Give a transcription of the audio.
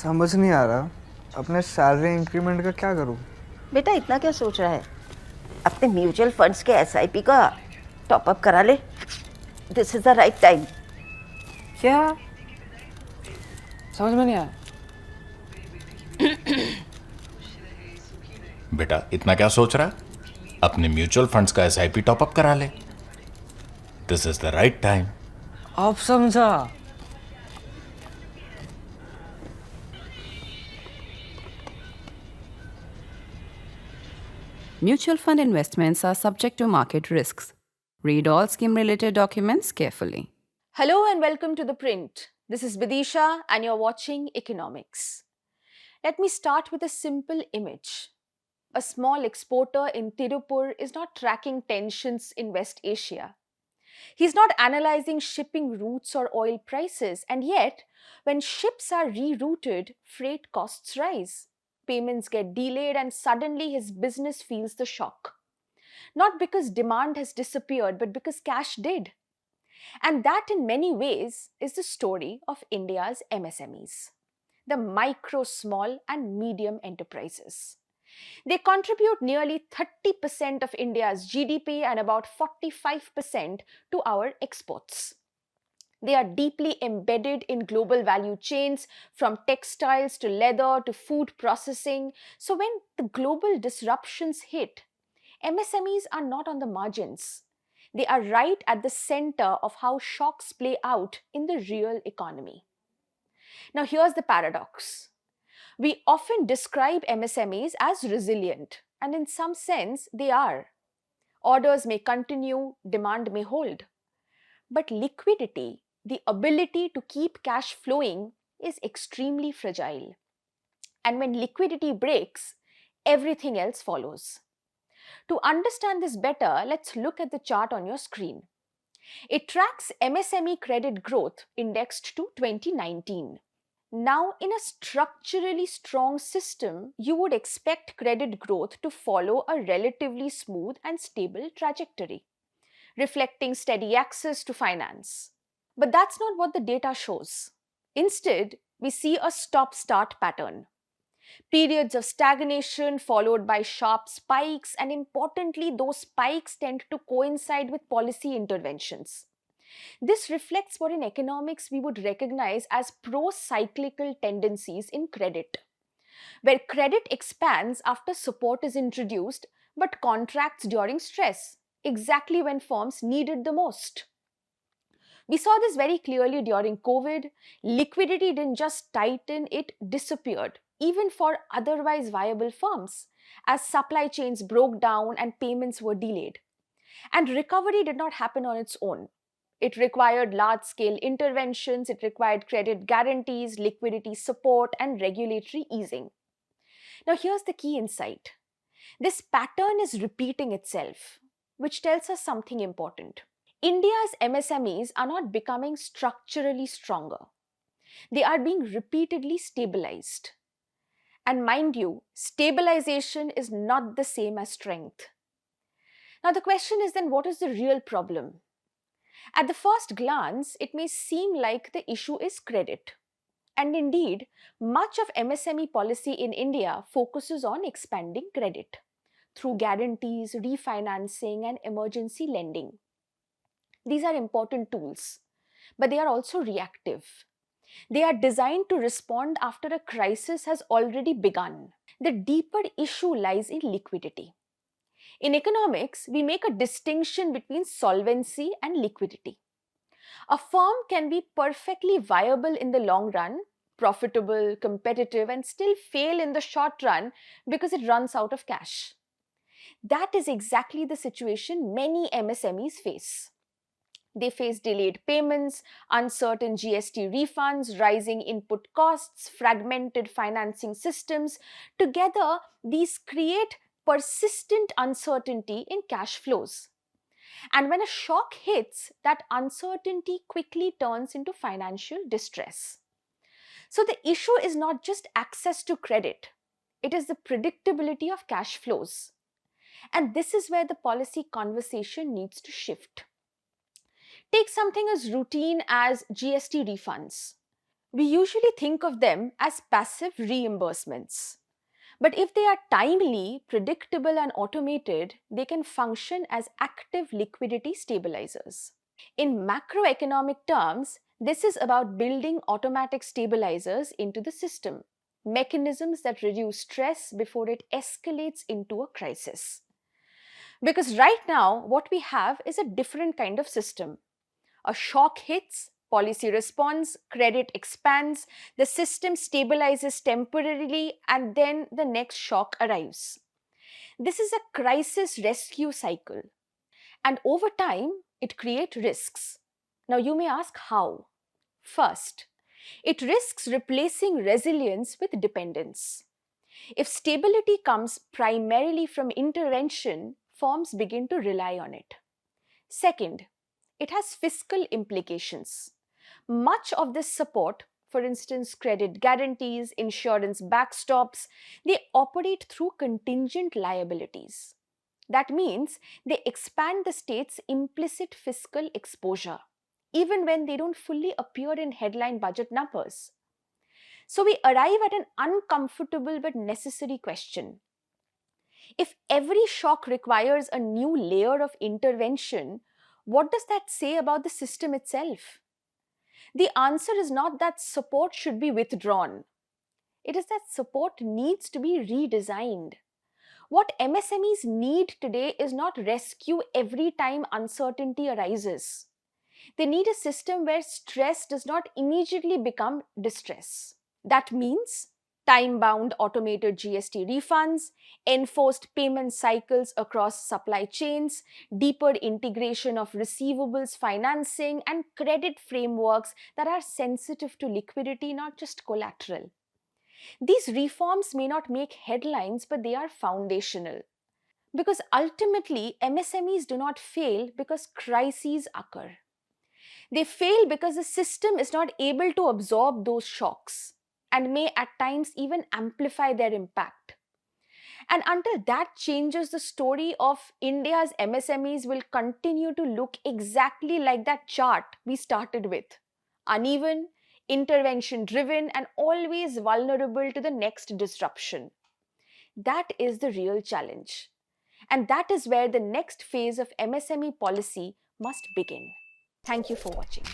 समझ नहीं आ रहा अपने सैलरी इंक्रीमेंट का क्या करूं। बेटा इतना क्या सोच रहा है? अपने म्यूचुअल फंड्स के एसआईपी का टॉप अप करा ले। This is the right time. क्या? समझ में नहीं आया। बेटा इतना क्या सोच रहा है? अपने म्यूचुअल फंड्स का एसआईपी टॉपअप करा ले। This is the right time. अब समझा। Mutual fund investments are subject to market risks. Read all scheme related documents carefully. Hello and welcome to ThePrint. This is Bidisha and you're watching Economix. Let me start with a simple image. A small exporter in Tirupur is not tracking tensions in West Asia. He's not analyzing shipping routes or oil prices, and yet, when ships are rerouted, freight costs rise. Payments get delayed, and suddenly his business feels the shock. Not because demand has disappeared, but because cash did. And that, in many ways, is the story of India's MSMEs, the micro, small, and medium enterprises. They contribute nearly 30% of India's GDP and about 45% to our exports. They are deeply embedded in global value chains, from textiles to leather to food processing. So when the global disruptions hit, MSMEs are not on the margins. They are right at the center of how shocks play out in the real economy. Now, here's the paradox. We often describe MSMEs as resilient, and in some sense, they are. Orders may continue, demand may hold. But liquidity, the ability to keep cash flowing, is extremely fragile. And when liquidity breaks, everything else follows. To understand this better, let's look at the chart on your screen. It tracks MSME credit growth indexed to 2019. Now, in a structurally strong system, you would expect credit growth to follow a relatively smooth and stable trajectory, reflecting steady access to finance. But that's not what the data shows. Instead, we see a stop-start pattern. Periods of stagnation followed by sharp spikes, and importantly, those spikes tend to coincide with policy interventions. This reflects what in economics we would recognize as pro-cyclical tendencies in credit, where credit expands after support is introduced but contracts during stress, exactly when firms need it the most. We saw this very clearly during COVID. Liquidity didn't just tighten, it disappeared, even for otherwise viable firms, as supply chains broke down and payments were delayed. And recovery did not happen on its own. It required large-scale interventions, it required credit guarantees, liquidity support, and regulatory easing. Now, here's the key insight. This pattern is repeating itself, which tells us something important. India's MSMEs are not becoming structurally stronger. They are being repeatedly stabilized. And mind you, stabilization is not the same as strength. Now, the question is then, what is the real problem? At the first glance, it may seem like the issue is credit. And indeed, much of MSME policy in India focuses on expanding credit through guarantees, refinancing, and emergency lending. These are important tools, but they are also reactive. They are designed to respond after a crisis has already begun. The deeper issue lies in liquidity. In economics, we make a distinction between solvency and liquidity. A firm can be perfectly viable in the long run, profitable, competitive, and still fail in the short run because it runs out of cash. That is exactly the situation many MSMEs face. They face delayed payments, uncertain GST refunds, rising input costs, fragmented financing systems. Together, these create persistent uncertainty in cash flows. And when a shock hits, that uncertainty quickly turns into financial distress. So the issue is not just access to credit, it is the predictability of cash flows. And this is where the policy conversation needs to shift. Take something as routine as GST refunds. We usually think of them as passive reimbursements. But if they are timely, predictable, and automated, they can function as active liquidity stabilizers. In macroeconomic terms, this is about building automatic stabilizers into the system, mechanisms that reduce stress before it escalates into a crisis. Because right now, what we have is a different kind of system. A shock hits, policy responds, credit expands, the system stabilizes temporarily, and then the next shock arrives. This is a crisis rescue cycle. And over time, it creates risks. Now, you may ask how. First, it risks replacing resilience with dependence. If stability comes primarily from intervention, firms begin to rely on it. Second, it has fiscal implications. Much of this support, for instance, credit guarantees, insurance backstops, they operate through contingent liabilities. That means they expand the state's implicit fiscal exposure, even when they don't fully appear in headline budget numbers. So we arrive at an uncomfortable but necessary question. If every shock requires a new layer of intervention, what does that say about the system itself? The answer is not that support should be withdrawn. It is that support needs to be redesigned. What MSMEs need today is not rescue every time uncertainty arises. They need a system where stress does not immediately become distress. That means time-bound automated GST refunds, enforced payment cycles across supply chains, deeper integration of receivables financing, and credit frameworks that are sensitive to liquidity, not just collateral. These reforms may not make headlines, but they are foundational. Because ultimately, MSMEs do not fail because crises occur. They fail because the system is not able to absorb those shocks and may at times even amplify their impact. And until that changes, the story of India's MSMEs will continue to look exactly like that chart we started with: uneven, intervention driven, and always vulnerable to the next disruption. That is the real challenge. And that is where the next phase of MSME policy must begin. Thank you for watching.